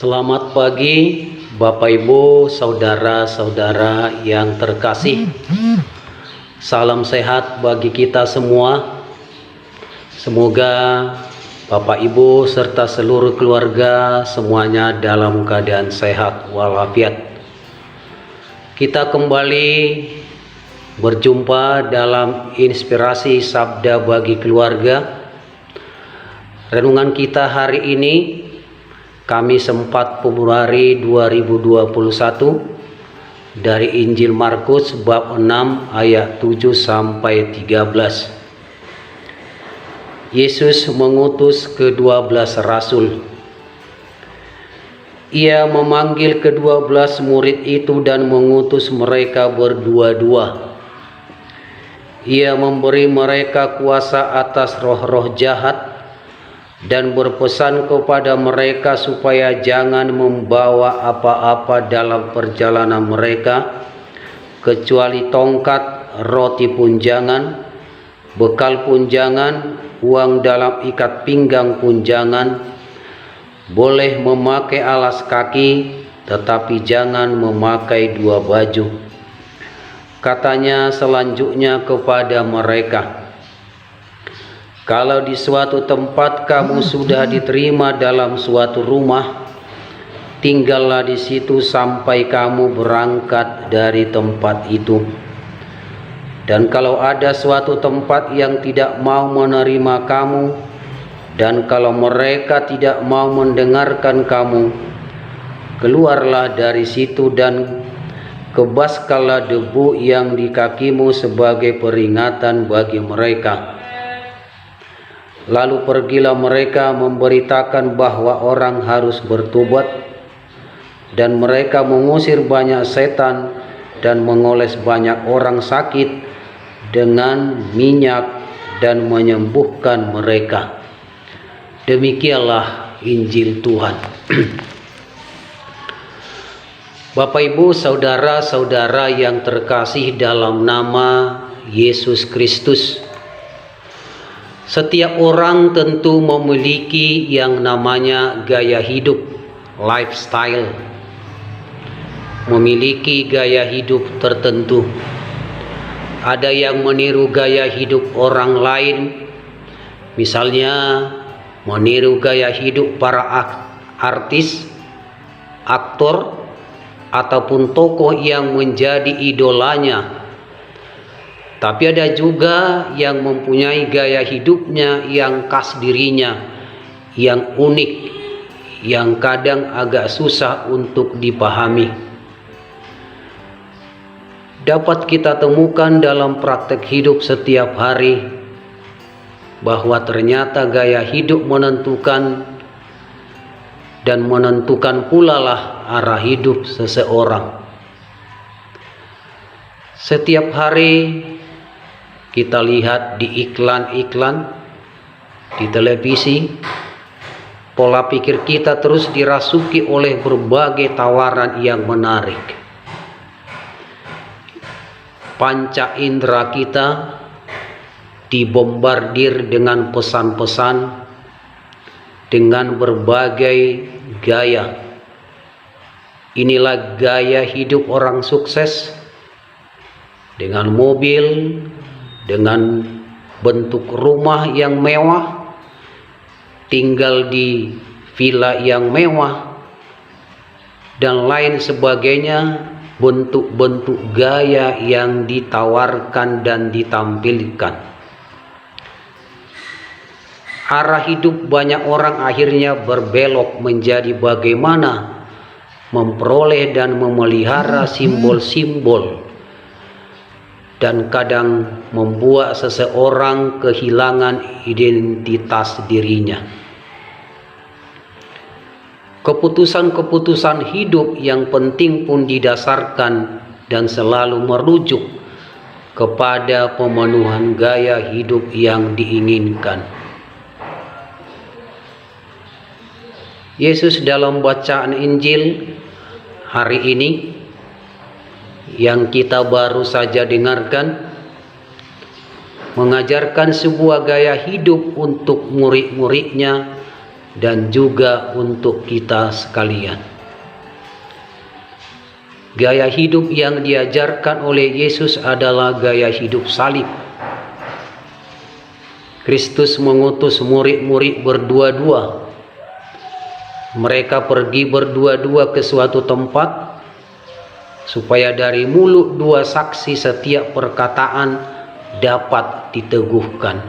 Selamat pagi Bapak Ibu, saudara-saudara yang terkasih. Salam sehat bagi kita semua. Semoga Bapak Ibu serta seluruh keluarga semuanya dalam keadaan sehat walafiat. Kita kembali berjumpa dalam inspirasi Sabda bagi Keluarga. Renungan kita hari ini Kamis 4 Februari 2021 dari Injil Markus bab 6 ayat 7 sampai 13. Yesus mengutus ke-12 rasul. Ia memanggil ke-12 murid itu dan mengutus mereka berdua-dua. Ia memberi mereka kuasa atas roh-roh jahat dan berpesan kepada mereka supaya jangan membawa apa-apa dalam perjalanan mereka kecuali tongkat, roti pun jangan, bekal pun jangan, uang dalam ikat pinggang pun jangan. Boleh memakai alas kaki, tetapi jangan memakai dua baju. Katanya selanjutnya kepada mereka, kalau di suatu tempat kamu sudah diterima dalam suatu rumah, tinggallah di situ sampai kamu berangkat dari tempat itu. Dan kalau ada suatu tempat yang tidak mau menerima kamu, dan kalau mereka tidak mau mendengarkan kamu, keluarlah dari situ dan kebaskanlah debu yang di kakimu sebagai peringatan bagi mereka. Lalu pergilah mereka memberitakan bahwa orang harus bertobat, dan mereka mengusir banyak setan dan mengoles banyak orang sakit dengan minyak dan menyembuhkan mereka. Demikianlah Injil Tuhan. Bapak Ibu, saudara-saudara yang terkasih dalam nama Yesus Kristus, setiap orang tentu memiliki yang namanya gaya hidup, lifestyle. Memiliki gaya hidup tertentu. Ada yang meniru gaya hidup orang lain, misalnya meniru gaya hidup para artis, aktor, ataupun tokoh yang menjadi idolanya. Tapi ada juga yang mempunyai gaya hidupnya yang khas dirinya, yang unik, yang kadang agak susah untuk dipahami. Dapat kita temukan dalam praktek hidup setiap hari bahwa ternyata gaya hidup menentukan dan menentukan pula lah arah hidup seseorang. Setiap hari kita lihat di iklan-iklan, di televisi, pola pikir kita terus dirasuki oleh berbagai tawaran yang menarik. Panca indera kita dibombardir dengan pesan-pesan dengan berbagai gaya. Inilah gaya hidup orang sukses, dengan mobil, dengan bentuk rumah yang mewah, tinggal di villa yang mewah, dan lain sebagainya, bentuk-bentuk gaya yang ditawarkan dan ditampilkan. Arah hidup banyak orang akhirnya berbelok menjadi bagaimana memperoleh dan memelihara simbol-simbol, dan kadang membuat seseorang kehilangan identitas dirinya. Keputusan-keputusan hidup yang penting pun didasarkan dan selalu merujuk kepada pemenuhan gaya hidup yang diinginkan. Yesus dalam bacaan Injil hari ini yang kita baru saja dengarkan mengajarkan sebuah gaya hidup untuk murid-muridnya dan juga untuk kita sekalian. Gaya hidup yang diajarkan oleh Yesus adalah gaya hidup salib. Kristus mengutus murid-murid berdua-dua. Mereka pergi berdua-dua ke suatu tempat supaya dari mulut dua saksi setiap perkataan dapat diteguhkan,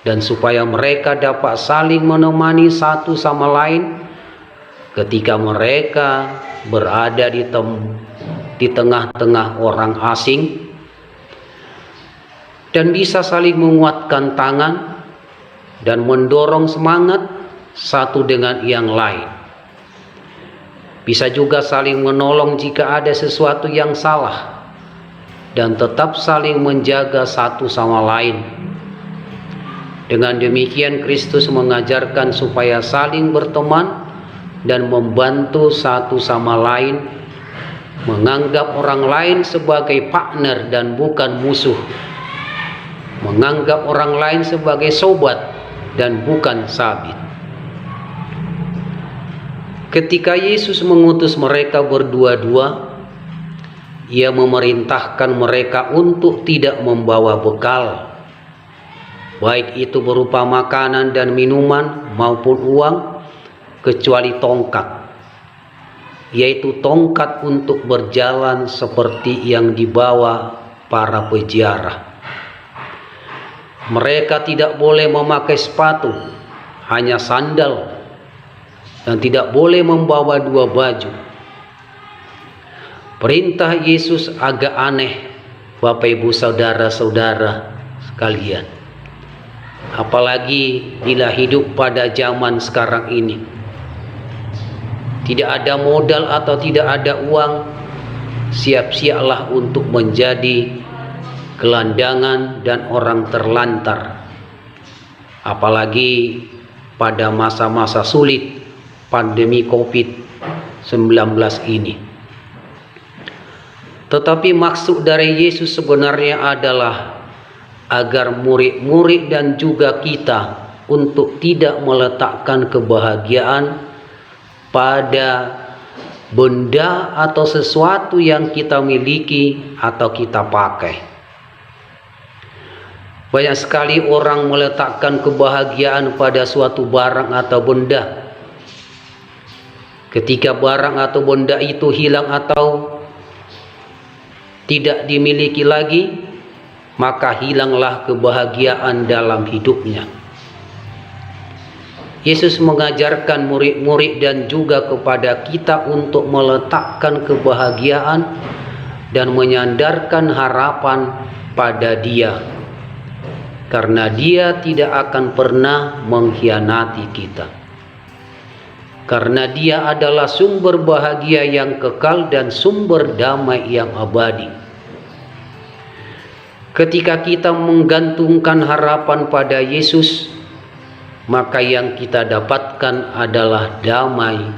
dan supaya mereka dapat saling menemani satu sama lain ketika mereka berada di tengah-tengah orang asing, dan bisa saling menguatkan tangan dan mendorong semangat satu dengan yang lain. Bisa juga saling menolong jika ada sesuatu yang salah, dan tetap saling menjaga satu sama lain. Dengan demikian Kristus mengajarkan supaya saling berteman dan membantu satu sama lain, menganggap orang lain sebagai partner dan bukan musuh, menganggap orang lain sebagai sobat dan bukan sabit. Ketika Yesus mengutus mereka berdua-dua, Ia memerintahkan mereka untuk tidak membawa bekal, baik itu berupa makanan dan minuman maupun uang, kecuali tongkat, yaitu tongkat untuk berjalan seperti yang dibawa para peziarah. Mereka tidak boleh memakai sepatu, hanya sandal, dan tidak boleh membawa dua baju. Perintah Yesus agak aneh, Bapak Ibu saudara-saudara sekalian, apalagi bila hidup pada zaman sekarang ini. Tidak ada modal atau tidak ada uang, siap-siaplah untuk menjadi gelandangan dan orang terlantar. Apalagi pada masa-masa sulit pandemi COVID-19 ini. Tetapi maksud dari Yesus sebenarnya adalah agar murid-murid dan juga kita untuk tidak meletakkan kebahagiaan pada benda atau sesuatu yang kita miliki atau kita pakai. Banyak sekali orang meletakkan kebahagiaan pada suatu barang atau benda. Ketika barang atau benda itu hilang atau tidak dimiliki lagi, maka hilanglah kebahagiaan dalam hidupnya. Yesus mengajarkan murid-murid dan juga kepada kita untuk meletakkan kebahagiaan dan menyandarkan harapan pada Dia, karena Dia tidak akan pernah mengkhianati kita, karena Dia adalah sumber bahagia yang kekal dan sumber damai yang abadi. Ketika kita menggantungkan harapan pada Yesus, maka yang kita dapatkan adalah damai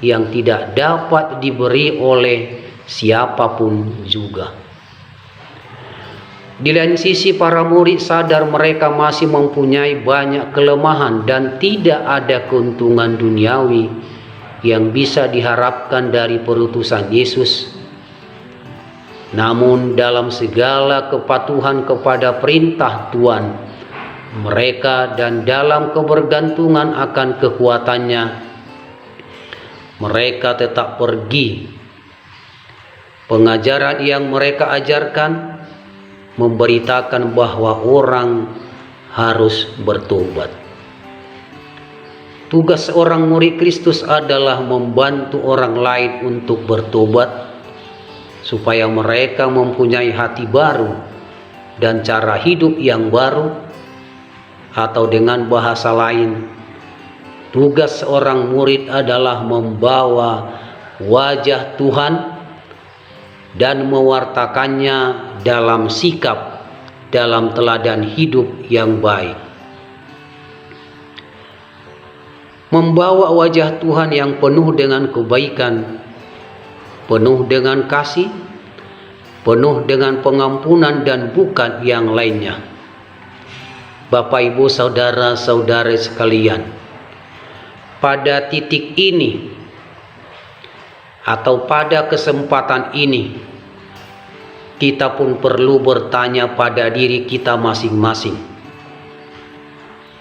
yang tidak dapat diberi oleh siapapun juga. Di lain sisi, para murid sadar mereka masih mempunyai banyak kelemahan dan tidak ada keuntungan duniawi yang bisa diharapkan dari perutusan Yesus. Namun dalam segala kepatuhan kepada perintah Tuhan mereka dan dalam kebergantungan akan kekuatannya, mereka tetap pergi. Pengajaran yang mereka ajarkan memberitakan bahwa orang harus bertobat. Tugas seorang murid Kristus adalah membantu orang lain untuk bertobat, supaya mereka mempunyai hati baru dan cara hidup yang baru. Atau dengan bahasa lain, tugas seorang murid adalah membawa wajah Tuhan dan mewartakannya dalam sikap, dalam teladan hidup yang baik. Membawa wajah Tuhan yang penuh dengan kebaikan, penuh dengan kasih, penuh dengan pengampunan dan bukan yang lainnya. Bapak Ibu saudara-saudari sekalian, pada titik ini atau pada kesempatan ini, kita pun perlu bertanya pada diri kita masing-masing.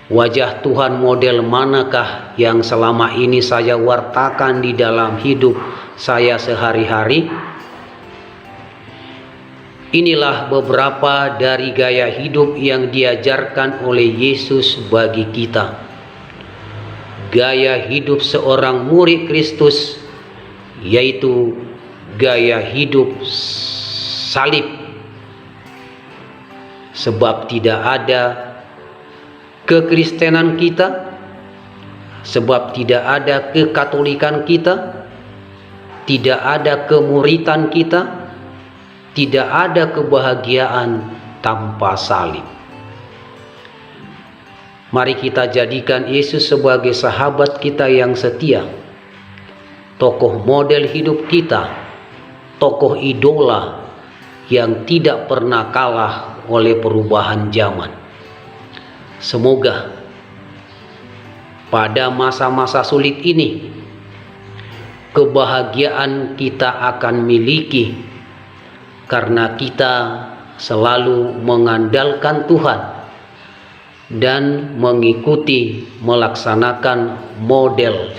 Wajah Tuhan model manakah yang selama ini saya wartakan di dalam hidup saya sehari-hari? Inilah beberapa dari gaya hidup yang diajarkan oleh Yesus bagi kita. Gaya hidup seorang murid Kristus, yaitu gaya hidup salib. Sebab tidak ada kekristenan kita, sebab tidak ada kekatolikan kita, tidak ada kemuritan kita, tidak ada kebahagiaan tanpa salib. Mari kita jadikan Yesus sebagai sahabat kita yang setia, tokoh model hidup kita, tokoh idola yang tidak pernah kalah oleh perubahan zaman. Semoga pada masa-masa sulit ini kebahagiaan kita akan miliki karena kita selalu mengandalkan Tuhan dan mengikuti melaksanakan model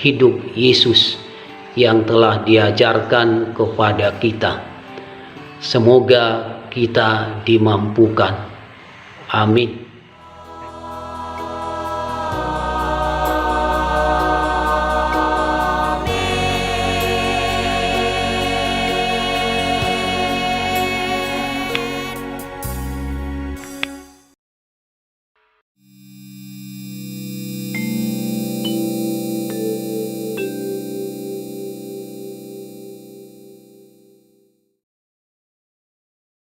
hidup Yesus yang telah diajarkan kepada kita. Semoga kita dimampukan. Amin.